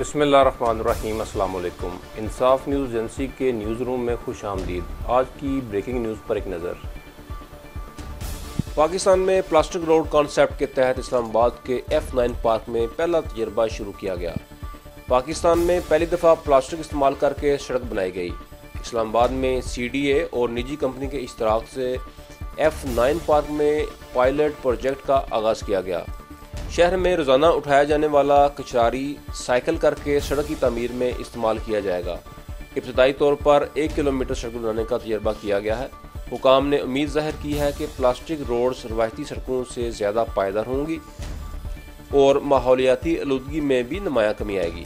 बिस्मिल्लाहिर्रहमानिर्रहीम। अस्सलाम वालेकुम। इंसाफ न्यूज़ एजेंसी के न्यूज़ रूम में खुश आमदीद। आज की ब्रेकिंग न्यूज़ पर एक नज़र। पाकिस्तान में प्लास्टिक रोड कॉन्सेप्ट के तहत इस्लामाबाद के F9 पार्क में पहला तजर्बा शुरू किया गया। पाकिस्तान में पहली दफ़ा प्लास्टिक इस्तेमाल करके सड़क बनाई गई। इस्लामाबाद में CDA और निजी कंपनी के इश्तराक से F9 पार्क में पायलट प्रोजेक्ट का आगाज़ किया गया। शहर में रोज़ाना उठाया जाने वाला कचरारी साइकिल करके सड़क की तामीर में इस्तेमाल किया जाएगा। इब्तदाई तौर पर 1 किलोमीटर सड़क बनाने का तजर्बा किया गया है। हुकाम ने उम्मीद जाहिर की है कि प्लास्टिक रोड्स रवायती सड़कों से ज़्यादा पायदार होंगी और माहौलियाती आलूदगी में भी नुमायाँ कमी आएगी।